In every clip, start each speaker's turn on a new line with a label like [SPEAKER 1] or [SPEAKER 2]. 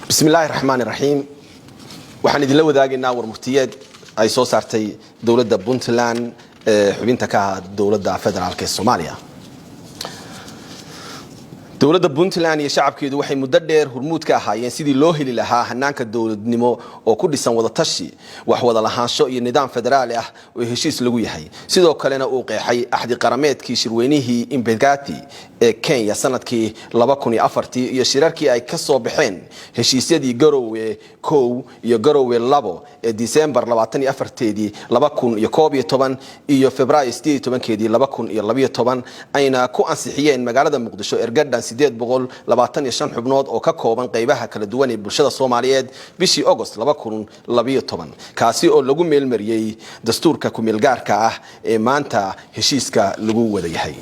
[SPEAKER 1] بسم الله الرحمن الرحيم. waxaan idin la wadaagaynaa warmurtiyeed ay soo saartay dawladda Puntland xubinta ka ah dawladda federaalka Soomaaliya. dawladda Puntland iyo shacabkeedu waxay muddo dheer hormuud ka ahaayeen sidii loo heli lahaa hanaanka dawladnimo oo ku dhisan wada tashi wax wada lahaansho iyo nidaam federaali ah oo heshiis lagu yahay sidoo kalena uu qeexay axdi qarameedkii shirweynihii Imbagati ee Kenya sanadkii 2004 iyo shirarkii ay ka soo baxeen heshiisyadii Garowe 1 iyo Garowe 2 ee December 24 2011 iyo February 18 2012 ayna ku ansixiyeen magaalada Muqdisho ergadan 825 xubnood oo ka kooban qaybaha kala duwan ee bulshada Soomaaliyeed bishii August 2012 kaasi oo lagu meelmariyay dastuurka ku meelgaarka ah ee maanta heshiiska lagu wada yahay.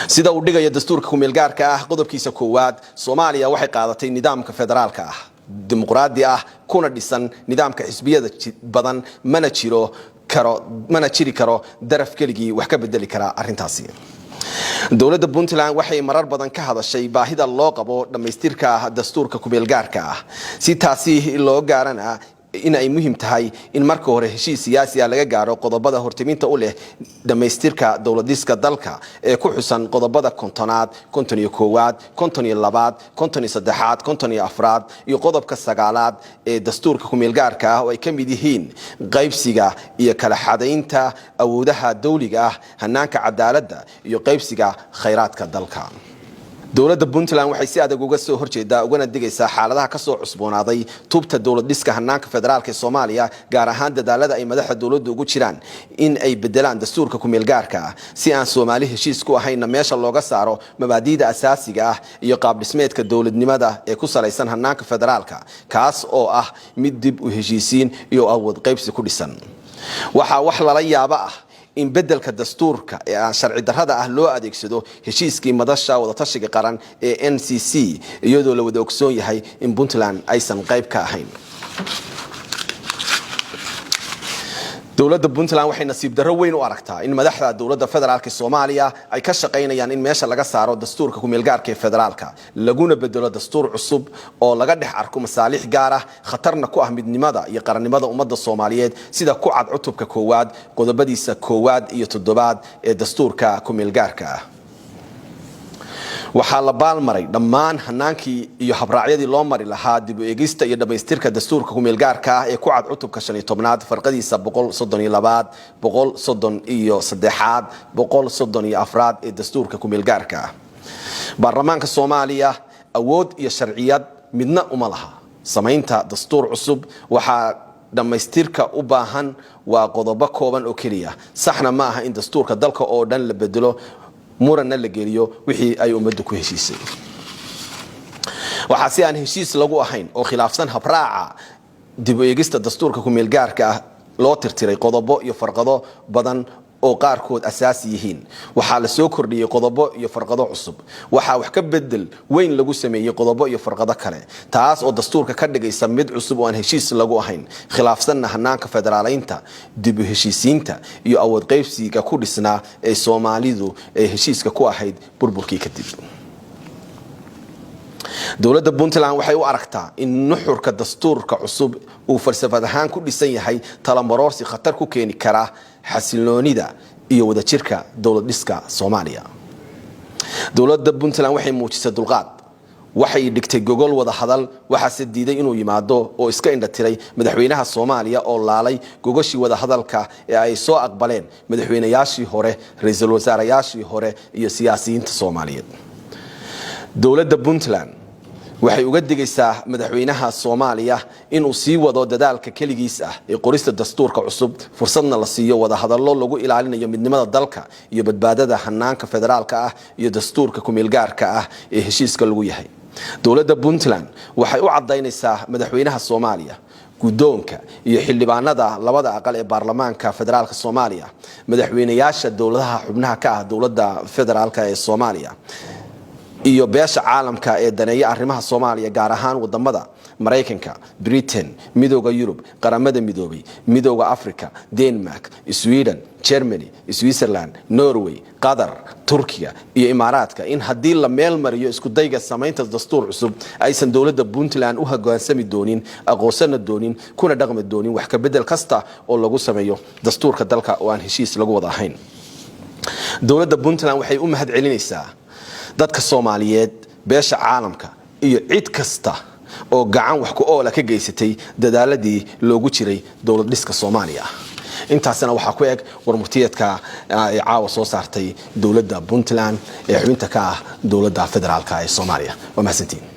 [SPEAKER 1] sida uu dhigayo dastuurka ku meelgaarka ah qodobkiisa koowaad Soomaaliya waxay qaadatay nidaamka federaalka ah dimuqraadi ah kuna dhisan nidaamka xisbiyada badan mana jiri karo daraf keligii wax ka bedeli kara arintaasi. dawladda Puntland waxay marar badan ka hadashay baahida loo qabo dhameystirka dastuurka ku meelgaarka ah si taasi loo gaarana in ay muhiim tahay in marka hore heshiis siyaasi ah laga gaaro qodobada hortiminta u leh dhameystirka dawladiska dalka ee ku xusan qodobada 50aad 51aad 52aad 53aad 54aad iyo qodobka 9aad ee dastuurka ku meelgaarka ah oo ay ka mid yihiin qaybsiga iyo kala xadaynta awoodaha dawliga ah hanaanka cadaaladda iyo qaybsiga khayraadka dalka. dawladda Puntland waxay si adag uga soo horjeedaa ugana digaysaa xaaladaha ka soo cusboonaaday tubta dawlad dhiska hanaanka federaalka Soomaaliya gaar ahaan dadaalada ay madaxda dawladdu ugu jiraan in ay bedelaan dastuurka ku meelgaarka ah si aan Soomaali heshiis ku ahayn meesha looga saaro mabaadiida asaasiga ah iyo qaab dhismeedka dawladnimada ee ku salaysan hanaanka federaalka kaas oo ah mid dib u heshiisiin iyo awood qaybsi ku dhisan. waxa wax lala yaabo ah in bedelka dastuurka ee aan sharci darrada ah loo adeegsado heshiiskii madasha wada tashiga qaran ee NCC iyadoo la wada ogsoon yahay in Puntland aysan qayb ka ahayn. dawladda Puntland waxay nasiib darro weyn u aragtaa in madaxda dawladda federaalka Soomaaliya ay ka shaqeynayaan in meesha laga saaro dastuurka ku meelgaarka ee federaalka laguna bedelo dastuur cusub oo laga dhex arko masaalix gaar ah khatarna ku ah midnimada iyo qarannimada ummadda Soomaaliyeed sida ku cad cutubka koowaad qodobadiisa 1 iyo 7 ee dastuurka ku meelgaarka ah. waxaa la baalmaray dhammaan hanaankii iyo habraacyadii loo mari lahaa dib u eegista iyo dhameystirka dastuurka ku meelgaarka ah ee ku cad cutubka 15aad farqadiisa 132 133 134 ee dastuurka ku meelgaarka ah. baarlamaanka Soomaaliya awood iyo sharciyad midna uma laha samaynta dastuur cusub waxaa dhameystirka u baahan waa qodobo kooban oo kaliya saxna ma aha in dastuurka dalka oo dhan la bedelo murana la geliyo wixii ay ummaddu ku heshiisay. waxa si aan heshiis lagu ahayn oo khilaafsan habraaca dib u eegista dastuurka ku meelgaarka ah loo tirtiray qodobo iyo farqado badan oo qaarkood asaasi yihiin waxa la soo kordhiyay qodobo iyo farqado cusub waxa wax ka bedel weyn lagu sameeyay qodobo iyo farqado kale taas oo dastuurka ka dhigaysa mid cusub oo aan heshiis lagu ahayn khilaafsan hanaanka federaaleynta dib u heshiisiinta iyo awood qaybsiga ku dhisnaa ee Soomaalidu ee heshiiska ku ahayd burburkii kadib. dawladda Puntland waxay u aragtaa in nuxurka dastuurka cusub uu falsafad ahaan ku dhisan yahay talamarorsi khatar ku keeni kara xasiloonida iyo wada jirka dawlad dhiska Soomaaliya. dawladda Puntland waxay muujisay dulqaad waxay dhigtay gogol wada hadal waxa diiday inuu yimaado oo iska indhatiray madaxweynaha Soomaaliya oo laalay gogoshii wada hadalka ee ay soo aqbaleen madaxweynayaashii hore ra'iisul wasaarayaashii hore iyo siyaasiyiinta Soomaaliyeed. dawladda Puntland waxay uga digaysaa madaxweynaha Soomaaliya inuu sii wado dadaalka kaligiis ah ee qorista dastuurka cusub fursadna la siiyo wada hadallo lagu ilaalinayo midnimada dalka iyo badbaadada hanaanka federaalka ah iyo dastuurka ku meelgaarka ah ee heshiiska lagu yahay. dawladda Puntland waxay u cadeynaysaa madaxweynaha Soomaaliya guddoonka iyo xildhibaanada labada aqal ee baarlamaanka federaalka Soomaaliya madaxweynayaasha dawladaha xubnaha ka ah dawladda federaalka ee Soomaaliya iyo beesha caalamka ee daneeya arrimaha Soomaaliya gaar ahaan wadamada Mareykanka, Britain, Midowga Yurub, Qaramada Midoobay, Midowga Afrika, Denmark, Sweden, Germany, Switzerland, Norway, Qatar, Turkiga iyo Imaaraadka in haddii la meel mariyo isku dayga samaynta dastuur cusub aysan dawladda Puntland u hoggaansami doonin aqoonsana doonin kuna dhaqmi doonin wax ka bedel kasta oo lagu sameeyo dastuurka dalka oo aan heshiis lagu wada ahayn. dawladda Puntland waxay u mahad celinaysaa dadka Soomaaliyeed beesha caalamka iyo cid kasta oo gacan wax ku ool ka geysatay dadaaladii loogu jiray dawlad dhiska Soomaaliya. intaasna waxa ku eg warmurtiyeedka caawa soo saartay dawladda Puntland ee xubinta ka ah dawladda federaalka ee Soomaaliya. waa mahadsantiin.